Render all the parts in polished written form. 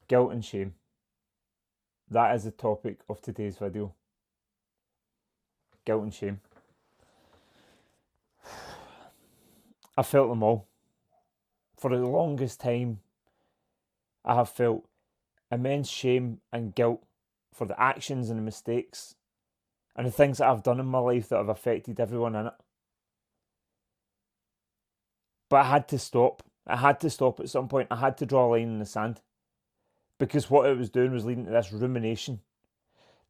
Guilt and shame. That is the topic of today's video. Guilt and shame. I felt them all. For the longest time, I have felt immense shame and guilt for the actions and the mistakes and the things that I've done in my life that have affected everyone in it. But I had to stop. I had to stop at some point. I had to draw a line in the sand. Because what it was doing was leading to this rumination,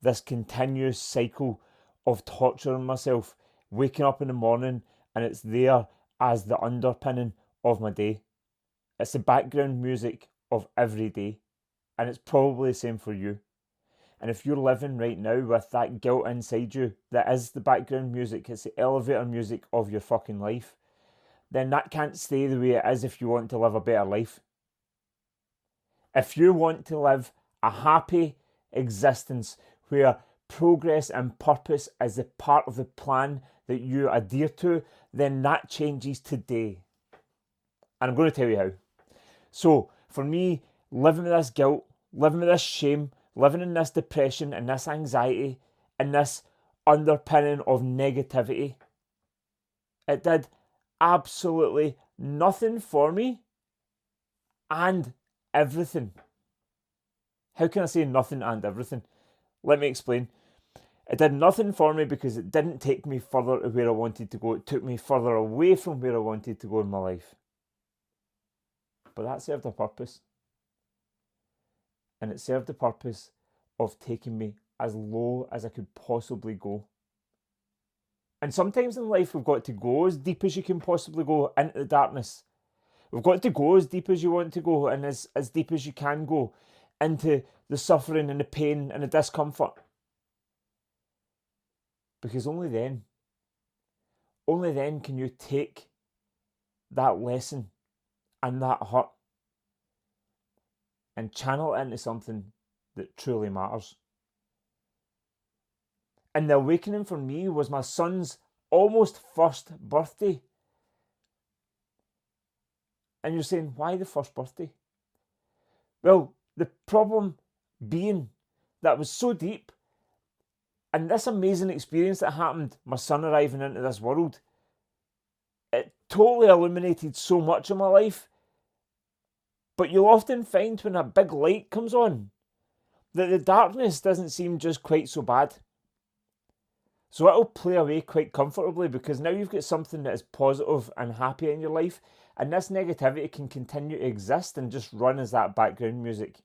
this continuous cycle of torturing myself, waking up in the morning and it's there as the underpinning of my day. It's the background music of every day, and it's probably the same for you. And if you're living right now with that guilt inside you, that is the background music, it's the elevator music of your fucking life, then that can't stay the way it is if you want to live a better life. If you want to live a happy existence where progress and purpose is a part of the plan that you adhere to, then that changes today. And I'm going to tell you how. So, for me, living with this guilt, living with this shame, living in this depression and this anxiety and this underpinning of negativity, it did absolutely nothing for me and everything. How can I say nothing and everything? Let me explain. It did nothing for me because it didn't take me further to where I wanted to go. It took me further away from where I wanted to go in my life. But that served a purpose. And it served the purpose of taking me as low as I could possibly go. And sometimes in life we've got to go as deep as you can possibly go into the darkness. We've got to go as deep as you want to go and as deep as you can go into the suffering and the pain and the discomfort. Because only then can you take that lesson and that hurt and channel it into something that truly matters. And the awakening for me was my son's almost first birthday. And you're saying, why the first birthday? Well, the problem being that was so deep, and this amazing experience that happened, my son arriving into this world, it totally illuminated so much of my life. But you'll often find when a big light comes on, that the darkness doesn't seem just quite so bad. So it'll play away quite comfortably because now you've got something that is positive and happy in your life, and this negativity can continue to exist and just run as that background music.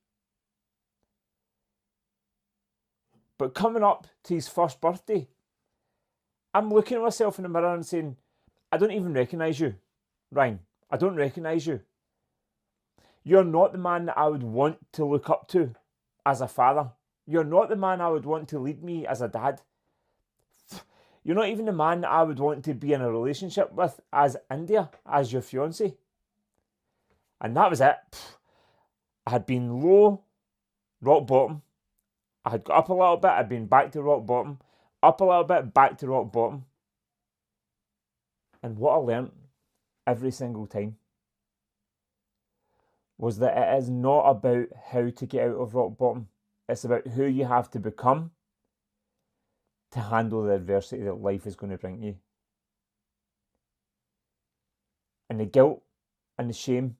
But coming up to his first birthday, I'm looking at myself in the mirror and saying, I don't even recognise you, Ryan. I don't recognise you. You're not the man that I would want to look up to as a father. You're not the man I would want to lead me as a dad. You're not even the man that I would want to be in a relationship with as India, as your fiancé. And that was it. I had been low, rock bottom. I had got up a little bit, I'd been back to rock bottom. Up a little bit, back to rock bottom. And what I learnt every single time was that it is not about how to get out of rock bottom. It's about who you have to become to handle the adversity that life is going to bring you. And the guilt and the shame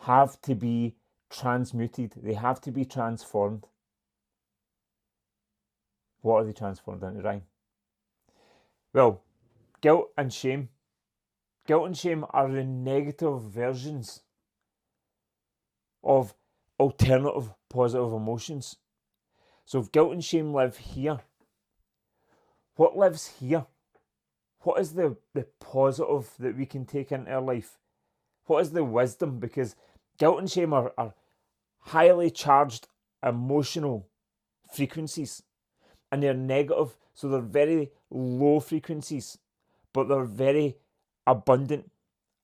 have to be transmuted. They have to be transformed. What are they transformed into, Ryan? Well, guilt and shame. Guilt and shame are the negative versions of alternative positive emotions. So if guilt and shame live here, what lives here? What is the positive that we can take into our life? What is the wisdom? Because guilt and shame are highly charged emotional frequencies. And they're negative, so they're very low frequencies, but they're very abundant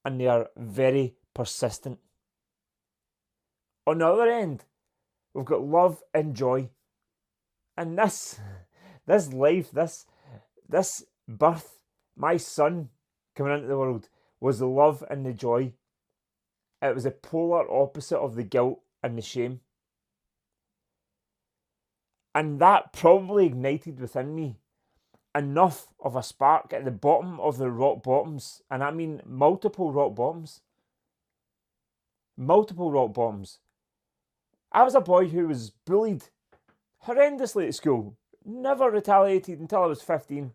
and they are very persistent. On the other end, we've got love and joy. And this life, this birth, my son coming into the world, was the love and the joy. It was a polar opposite of the guilt and the shame. And that probably ignited within me enough of a spark at the bottom of the rock bottoms. And I mean multiple rock bottoms. Multiple rock bottoms. I was a boy who was bullied horrendously at school. Never retaliated until I was 15.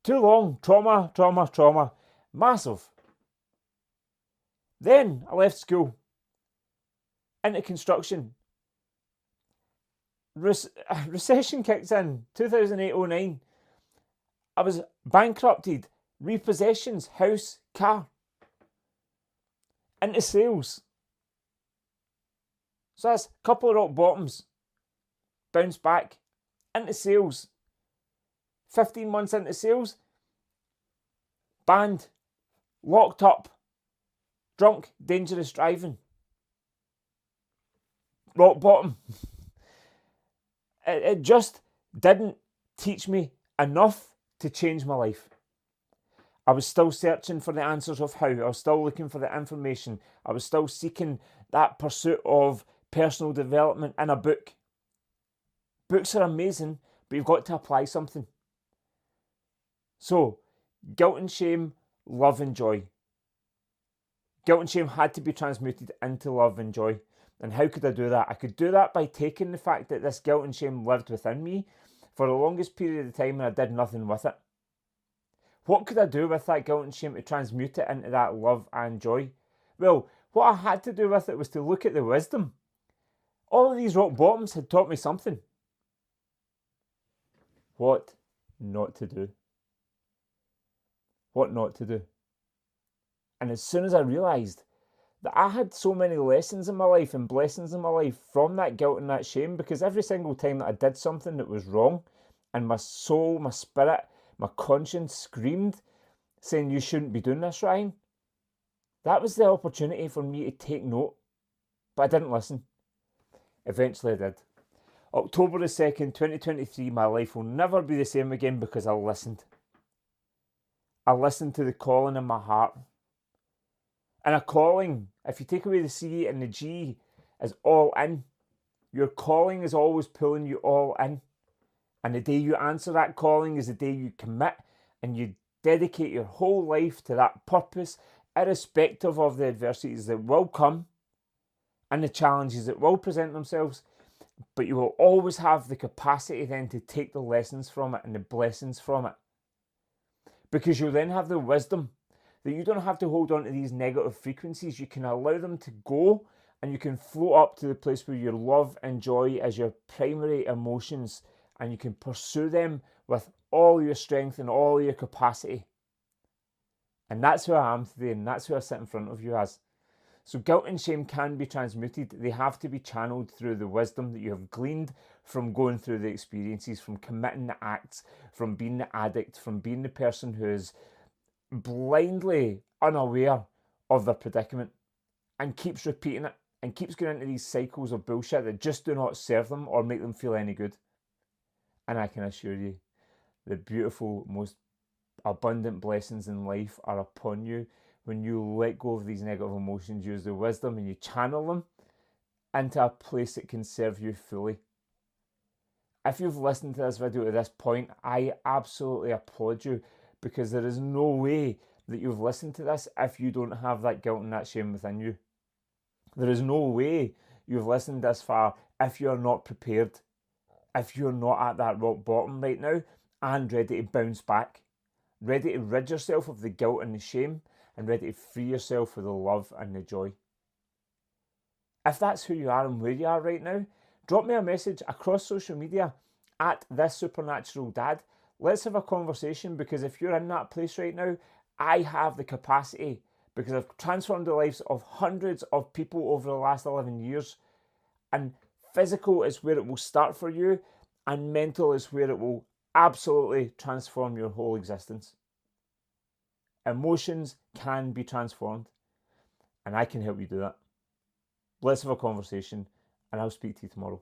Too long. Trauma, trauma, trauma. Massive. Then I left school. Into construction. Recession kicks in. 2008-09. I was bankrupted. Repossessions. House. Car. Into sales. So that's a couple of rock bottoms. Bounce back. Into sales. 15 months into sales. Banned. Locked up. Drunk. Dangerous driving. Rock bottom. It just didn't teach me enough to change my life. I was still searching for the answers of how. I was still looking for the information. I was still seeking that pursuit of personal development in a book. Books are amazing, but you've got to apply something. So, guilt and shame, love and joy. Guilt and shame had to be transmuted into love and joy. And how could I do that? I could do that by taking the fact that this guilt and shame lived within me for the longest period of time and I did nothing with it. What could I do with that guilt and shame to transmute it into that love and joy? Well, what I had to do with it was to look at the wisdom. All of these rock bottoms had taught me something. What not to do. What not to do. And as soon as I realised that I had so many lessons in my life and blessings in my life from that guilt and that shame, because every single time that I did something that was wrong and my soul, my spirit, my conscience screamed saying you shouldn't be doing this, Ryan, that was the opportunity for me to take note, but I didn't listen. Eventually I did. October the 2nd, 2023, my life will never be the same again because I listened. I listened to the calling in my heart. And a calling, if you take away the C and the G, is all in. Your calling is always pulling you all in. And the day you answer that calling is the day you commit and you dedicate your whole life to that purpose, irrespective of the adversities that will come and the challenges that will present themselves. But you will always have the capacity then to take the lessons from it and the blessings from it. Because you'll then have the wisdom that you don't have to hold on to these negative frequencies. You can allow them to go and you can float up to the place where your love and joy is your primary emotions and you can pursue them with all your strength and all your capacity. And that's who I am today and that's who I sit in front of you as. So guilt and shame can be transmuted. They have to be channeled through the wisdom that you have gleaned from going through the experiences, from committing the acts, from being the addict, from being the person who is blindly unaware of their predicament and keeps repeating it and keeps going into these cycles of bullshit that just do not serve them or make them feel any good. And I can assure you, the beautiful, most abundant blessings in life are upon you when you let go of these negative emotions, use the wisdom and you channel them into a place that can serve you fully. If you've listened to this video to this point, I absolutely applaud you, because there is no way that you've listened to this if you don't have that guilt and that shame within you. There is no way you've listened this far if you're not prepared, if you're not at that rock bottom right now and ready to bounce back, ready to rid yourself of the guilt and the shame and ready to free yourself with the love and the joy. If that's who you are and where you are right now, drop me a message across social media at @ThisSupernaturalDad. Let's have a conversation, because if you're in that place right now, I have the capacity, because I've transformed the lives of hundreds of people over the last 11 years. And physical is where it will start for you, and mental is where it will absolutely transform your whole existence. Emotions can be transformed, and I can help you do that. Let's have a conversation, and I'll speak to you tomorrow.